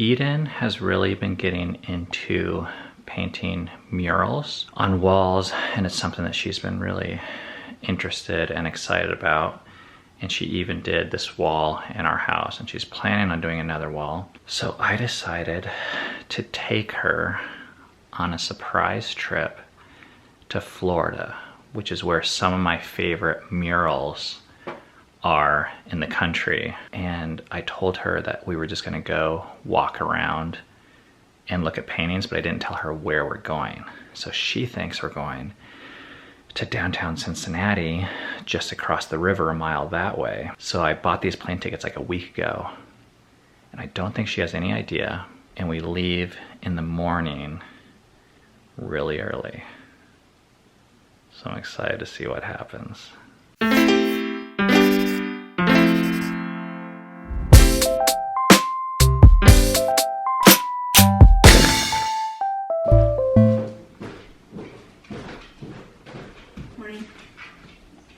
Eden has really been getting into painting murals on walls, and it's something that she's been really interested and excited about. And she even did this wall in our house, and she's planning on doing another wall. So I decided to take her on a surprise trip to Florida, which is where some of my favorite murals are in the country. And I told her that we were just gonna go walk around and look at paintings, but I didn't tell her where we're going. So she thinks we're going to downtown Cincinnati, just across the river a mile that way. So I bought these plane tickets like a week ago, and I don't think she has any idea. And we leave in the morning really early. So I'm excited to see what happens.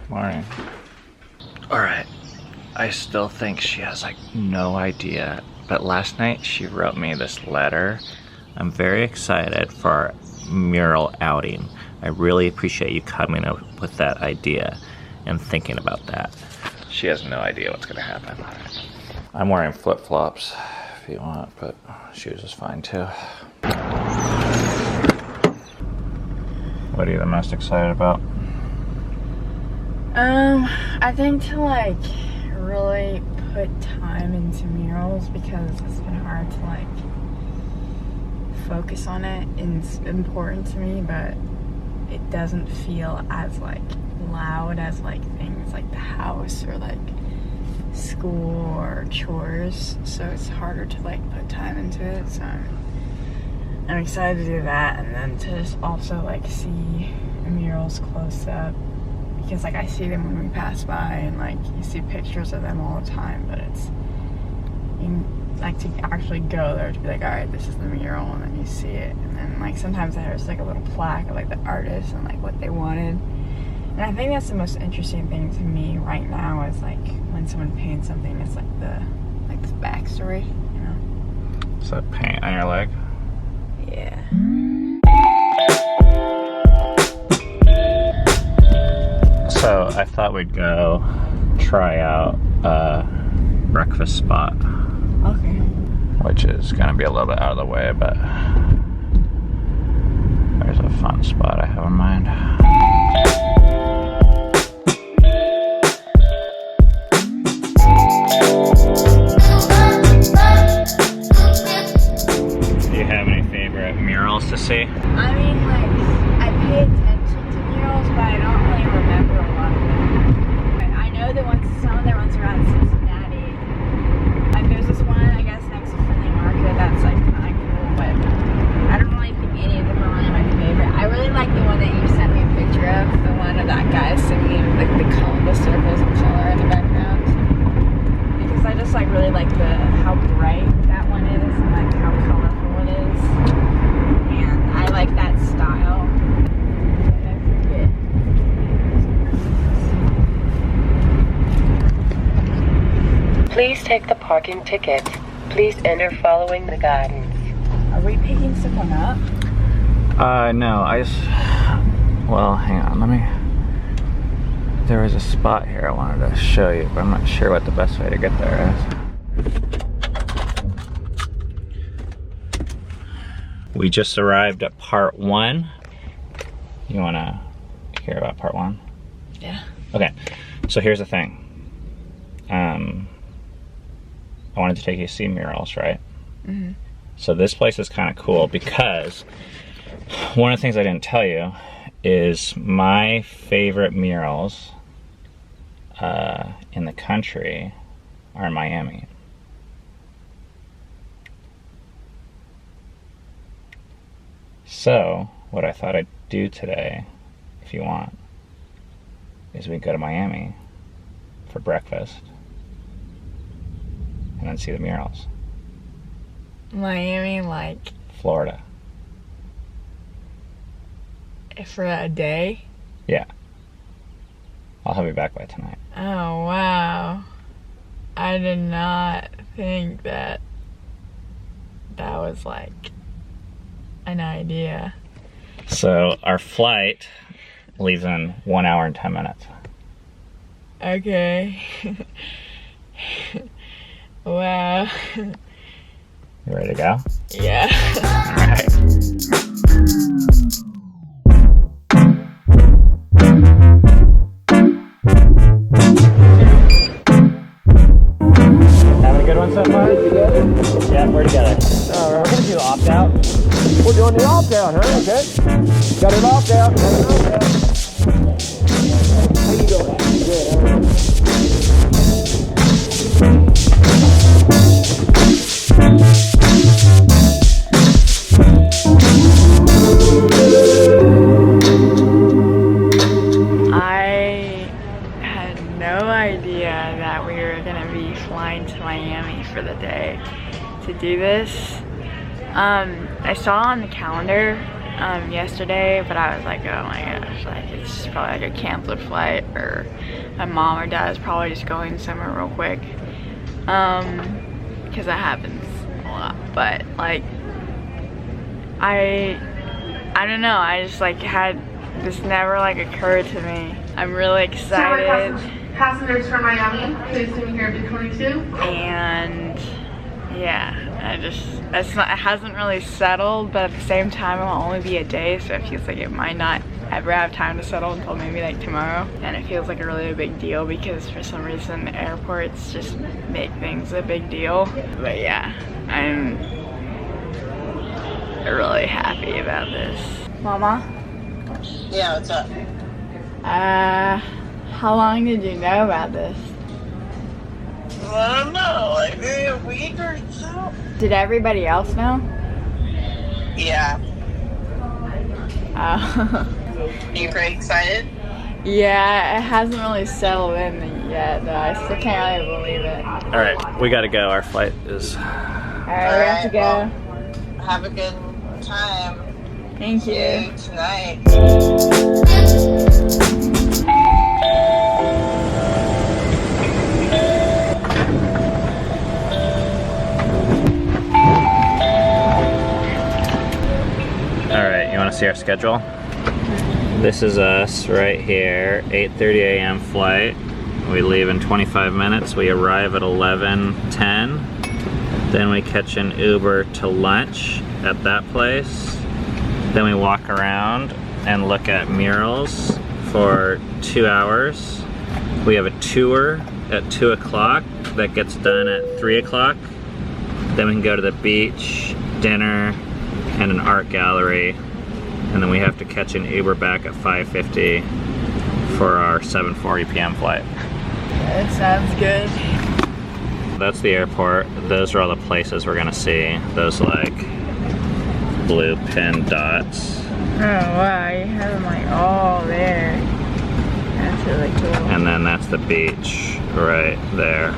Morning. All right, I still think she has like no idea, but last night she wrote me this letter. I'm very excited for our mural outing. I really appreciate you coming up with that idea and thinking about that. She has no idea what's gonna happen. I'm wearing flip-flops if you want, but shoes is fine too. What are you the most excited about? I think to like really put time into murals, because it's been hard to like focus on it, and it's important to me, but it doesn't feel as like loud as like things like the house or like school or chores, so it's harder to like put time into it. So I'm excited to do that, and then to just also like see murals close up, because like I see them when we pass by, and like you see pictures of them all the time, but it's like to actually go there to be like, all right, this is the mural, and then you see it, and then like sometimes there's like a little plaque of like the artist and like what they wanted. And I think that's the most interesting thing to me right now, is like when someone paints something, it's like the backstory, you know. Is that paint on your leg? Yeah. So I thought we'd go try out a breakfast spot. Okay. Which is gonna be a little bit out of the way, but there's a fun spot I have in mind. Do you have any favorite murals to see? I mean, like, I pay attention to murals, but I don't really remember a lot of them. I know some of the ones around Cincinnati. Like, there's this one, I guess, next to Filia Market that's like kind of cool, but I don't really think any of them are really my favorite. I really like the one that you sent me a picture of, the one of that guy singing like the circles of color in the background. Because I just like really like how bright that one is, and like how colorful it is, and I like that style. Please take the parking ticket. Please enter following the guidance. Are we picking someone up? No, well, hang on, there was a spot here I wanted to show you, but I'm not sure what the best way to get there is. We just arrived at part 1. You wanna hear about part 1? Yeah. Okay, so here's the thing. I wanted to take you to see murals, right? Mm-hmm. So this place is kind of cool because one of the things I didn't tell you is my favorite murals in the country are in Miami. So what I thought I'd do today, if you want, is we go to Miami for breakfast and then see the murals. Miami, like Florida. for a day? Yeah. I'll have you back by tonight. Oh, wow. I did not think that that was like an idea. So our flight leaves in 1 hour and 10 minutes. Okay. Wow. You ready to go? Yeah. Alright. Having a good one so far? Together? Yeah, we're together. Alright, we're gonna do opt-out. We're doing the opt-out, huh? Okay. Got an opt-out. Got an opt-out. How you doing? Good. I had no idea that we were gonna be flying to Miami for the day to do this. I saw on the calendar yesterday, but I was like, oh my gosh, like it's probably like a canceled flight, or my mom or dad is probably just going somewhere real quick, because that happens a lot. But like I don't know, I just like had this never like occurred to me. I'm really excited. Passengers from Miami, please to me here at 22. And yeah, it hasn't really settled, but at the same time it will only be a day, so it feels like it might not ever have time to settle until maybe like tomorrow. And it feels like a really big deal because for some reason the airports just make things a big deal. But yeah, I'm really happy about this. Mama? Yeah, what's up? How long did you know about this? I don't know, like maybe a week or so? Did everybody else know? Yeah. Oh. Are you pretty excited? Yeah, it hasn't really settled in yet, though. I still can't really believe it. Alright, we gotta go. Our flight is... Alright, we have to go. Well, have a good time. Thank See you. you tonight. Alright, you wanna see our schedule? This is us right here, 8:30 a.m. flight. We leave in 25 minutes. We arrive at 11:10. Then we catch an Uber to lunch at that place. Then we walk around and look at murals for 2 hours. We have a tour at 2 o'clock that gets done at 3 o'clock. Then we can go to the beach, dinner, and an art gallery. And then we have to catch an Uber back at 5:50 for our 7:40 p.m. flight. That sounds good. That's the airport. Those are all the places we're gonna see. Those like blue pin dots. Oh wow, you have them like all there. That's really cool. And then that's the beach right there.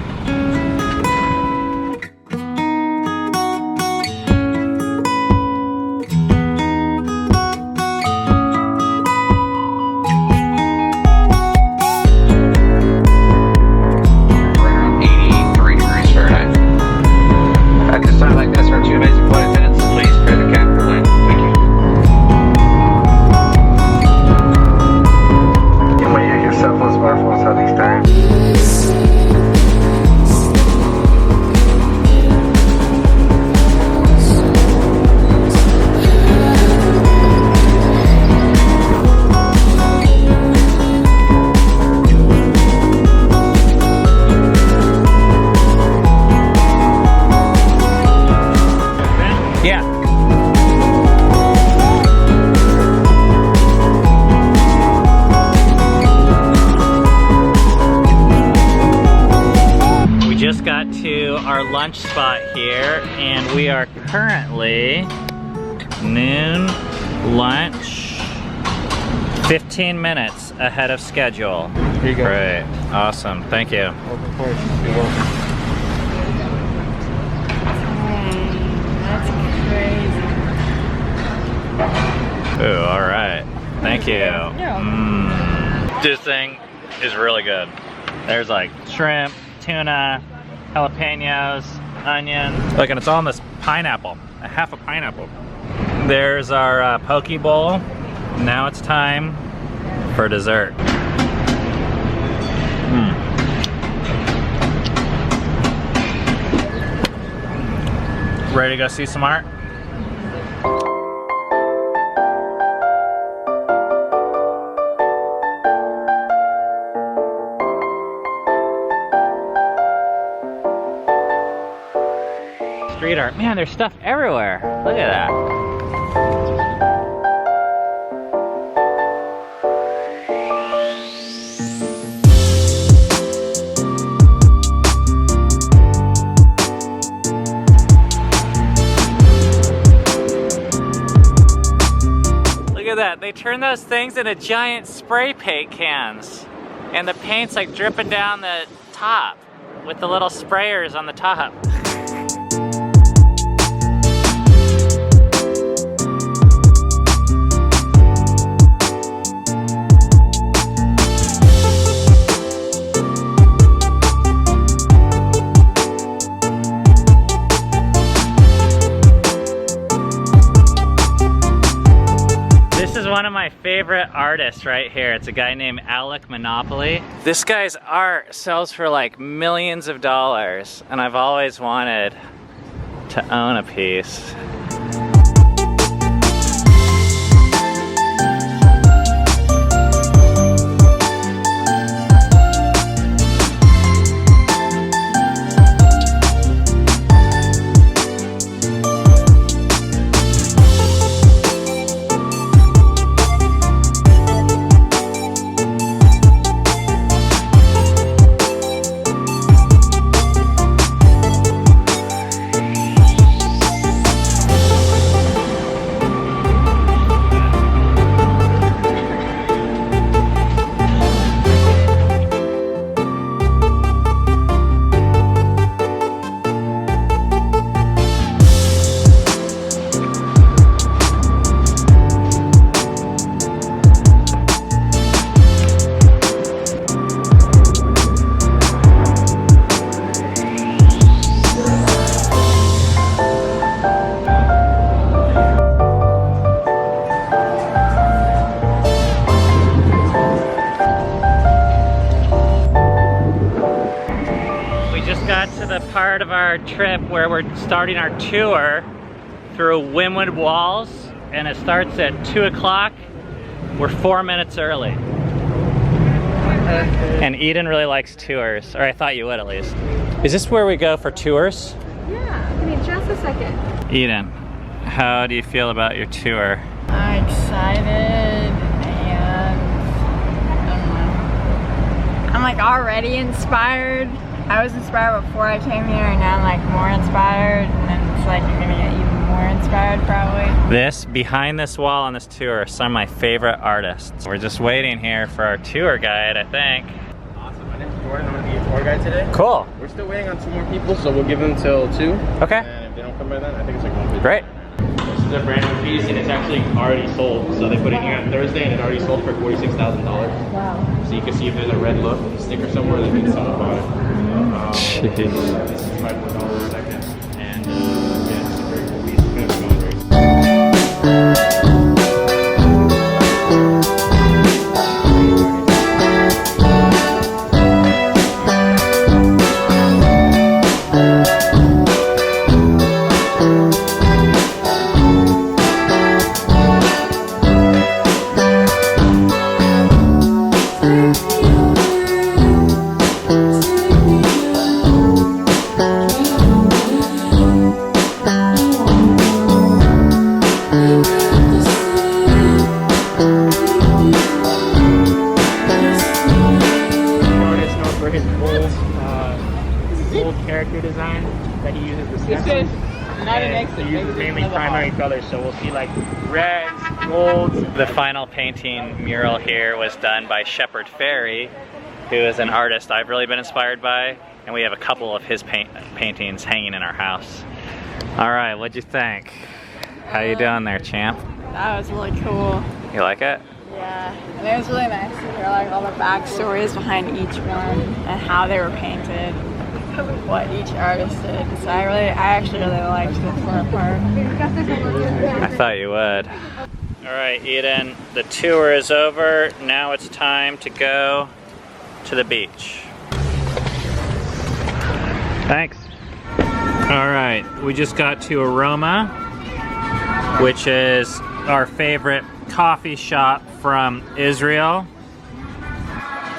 Our lunch spot here, and we are currently noon lunch, 15 minutes ahead of schedule. Here you go. Great, awesome, thank you. Of course, you're welcome. That's crazy. Ooh, all right, thank you. Yeah. This thing is really good. There's like shrimp, tuna, jalapenos, onion. Look, and it's all in this pineapple, a half a pineapple. There's our poke bowl. Now it's time for dessert. Ready to go see some art? Street art. Man, there's stuff everywhere. Look at that. Look at that. They turn those things into giant spray paint cans. And the paint's like dripping down the top with the little sprayers on the top. One of my favorite artists right here. It's a guy named Applepie. This guy's art sells for like millions of dollars, and I've always wanted to own a piece. Part of our trip where we're starting our tour through Wynwood walls, and it starts at 2 o'clock. We're 4 minutes early. And Eden really likes tours, or I thought you would at least. Is this where we go for tours? Yeah, give me just a second. Eden, how do you feel about your tour? I'm excited and I don't know. I'm like already inspired. I was inspired before I came here, and now I'm like more inspired, and then it's like you're gonna get even more inspired probably. This, behind this wall on this tour, are some of my favorite artists. We're just waiting here for our tour guide, I think. Awesome, my name's Jordan, I'm gonna be your tour guide today. Cool. We're still waiting on 2 more people, so we'll give them till 2. Okay. And if they don't come by then, I think it's like 1:50. Great. This is a brand new piece, and it's actually already sold. So they put it here on Thursday, and it already sold for $46,000. Wow. So you can see if there's a red look sticker somewhere that means someone bought it. Jeez. This is $5 a second, and yeah, it's a very cool piece. It's gonna be going great. Design that he uses the stencils. He uses mainly primary colors, so we'll see like reds, golds. The final painting mural here was done by Shepard Ferry, who is an artist I've really been inspired by, and we have a couple of his paintings hanging in our house. All right, what'd you think? How you doing there, champ? That was really cool. You like it? Yeah, and it was really nice to hear like all the backstories behind each one and how they were painted. what each artist did. So I actually really liked this part. I thought you would. All right, Eden, the tour is over. Now it's time to go to the beach. Thanks. All right, we just got to Aroma, which is our favorite coffee shop from Israel.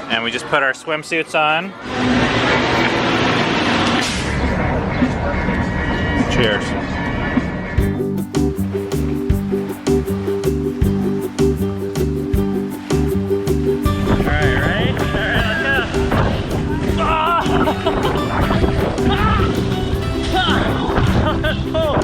And we just put our swimsuits on. Cheers. Alright, ready? Alright, let's go. Oh, that's cool.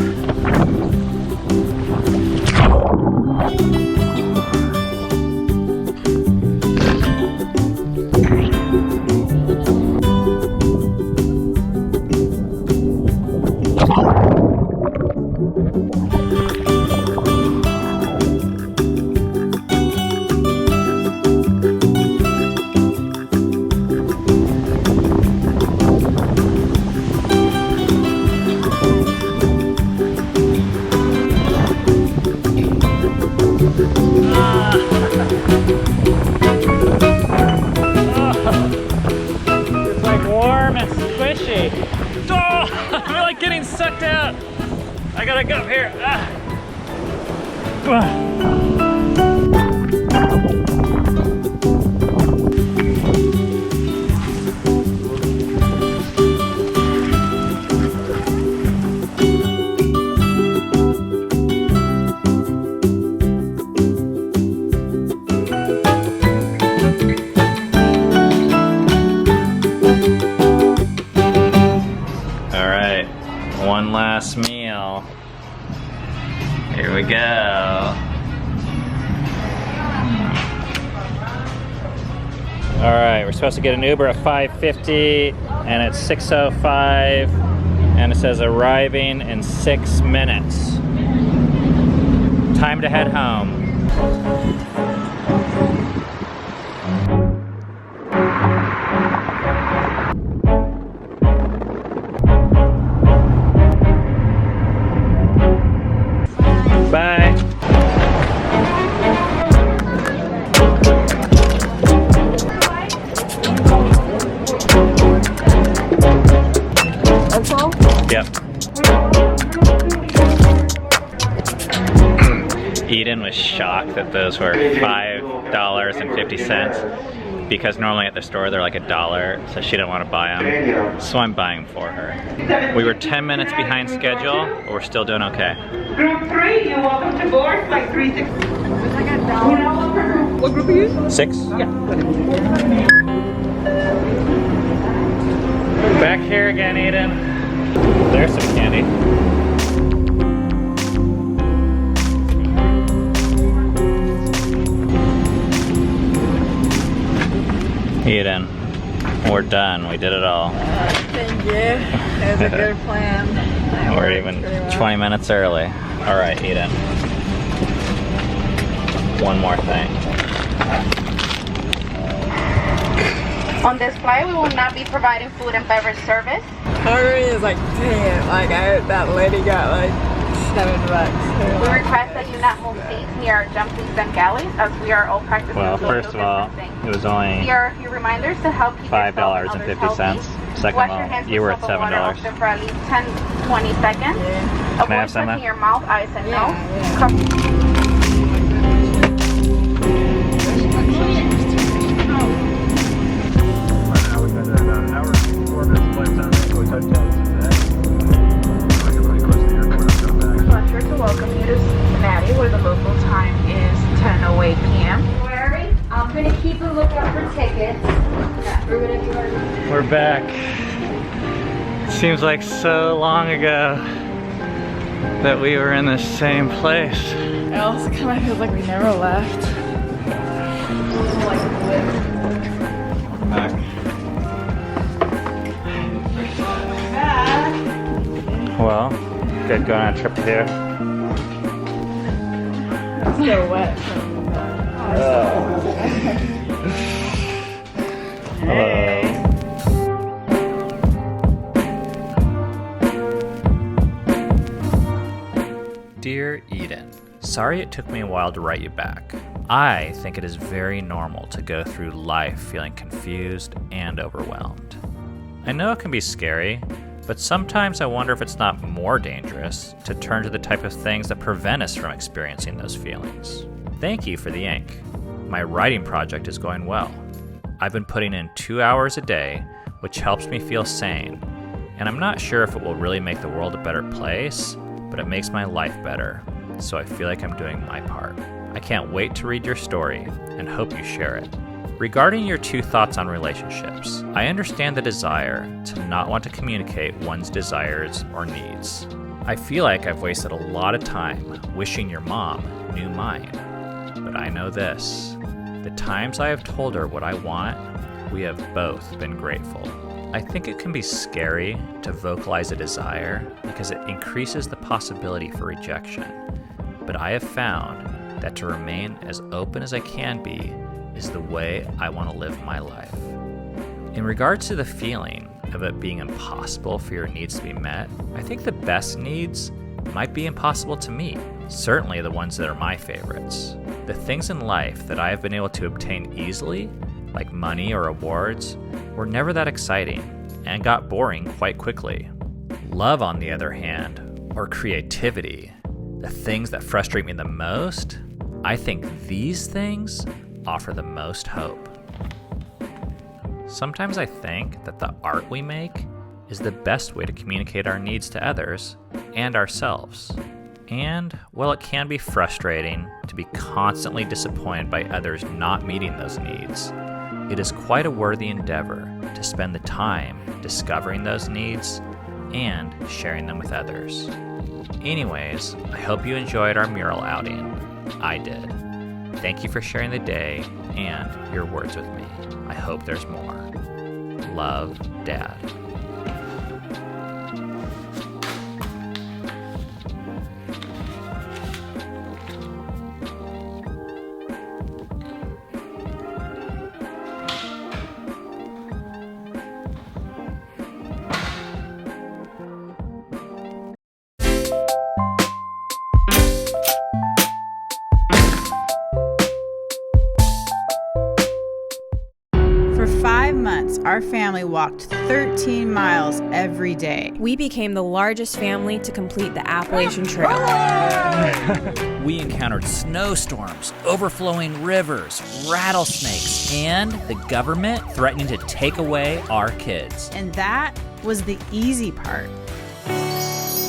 It's like warm and squishy. Oh, I'm like getting sucked out. I gotta go up here. One last meal. Here we go. All right, we're supposed to get an Uber at 5:50 and it's 6:05 and it says arriving in 6 minutes. Time to head home. Bye. That's all? Yep. Eden was shocked that those were $5.50 because normally at the store they're like $1, so she didn't want to buy them. So I'm buying them for her. We were 10 minutes behind schedule, but we're still doing okay. Group 3, you're welcome to board, flight 360. What group are you? 6? Yeah. Back here again, Eden. There's some candy. Eden, we're done. We did it all. Thank you. It was a good plan. We're even 20 minutes early. All right, Eden. One more thing. On this flight, we will not be providing food and beverage service. Part of me is like, dang it, like that lady got like $7. We request that you not hold seats near our jump seats and galleys, as we are all practicing Well, social first of all, distancing. it was only Here are a few reminders to help keep $5.50. Second Wash of your all, hands you were with at soap and water $7. often for at least 10-20 seconds. Yeah. Can I have Avoid some of touching that? your mouth, eyes, and Yeah, nose. yeah. Cover- Pleasure to welcome you to Cincinnati, where the local time is 10:08 p.m. I'm gonna keep a lookout for tickets. We're back. Seems like so long ago that we were in the same place. It also kind of feels like we never left. Back. Well, good going on a trip here. It's still wet. Hello. Dear Eden, sorry it took me a while to write you back. I think it is very normal to go through life feeling confused and overwhelmed. I know it can be scary, but sometimes I wonder if it's not more dangerous to turn to the type of things that prevent us from experiencing those feelings. Thank you for the ink. My writing project is going well. I've been putting in 2 hours a day, which helps me feel sane, and I'm not sure if it will really make the world a better place, but it makes my life better, so I feel like I'm doing my part. I can't wait to read your story and hope you share it. Regarding your 2 thoughts on relationships, I understand the desire to not want to communicate one's desires or needs. I feel like I've wasted a lot of time wishing your mom knew mine. But I know this, the times I have told her what I want, we have both been grateful. I think it can be scary to vocalize a desire because it increases the possibility for rejection. But I have found that to remain as open as I can be is the way I want to live my life. In regards to the feeling of it being impossible for your needs to be met, I think the best needs might be impossible to meet, certainly the ones that are my favorites. The things in life that I have been able to obtain easily, like money or awards, were never that exciting and got boring quite quickly. Love, on the other hand, or creativity, the things that frustrate me the most, I think these things offer the most hope. Sometimes I think that the art we make is the best way to communicate our needs to others and ourselves. And while it can be frustrating to be constantly disappointed by others not meeting those needs, it is quite a worthy endeavor to spend the time discovering those needs and sharing them with others. Anyways, I hope you enjoyed our mural outing. I did. Thank you for sharing the day and your words with me. I hope there's more. Love, Dad. Our family walked 13 miles every day. We became the largest family to complete the Appalachian Trail. We encountered snowstorms, overflowing rivers, rattlesnakes, and the government threatening to take away our kids. And that was the easy part.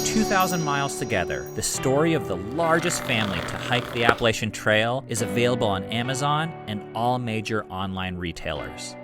2,000 miles together, the story of the largest family to hike the Appalachian Trail is available on Amazon and all major online retailers.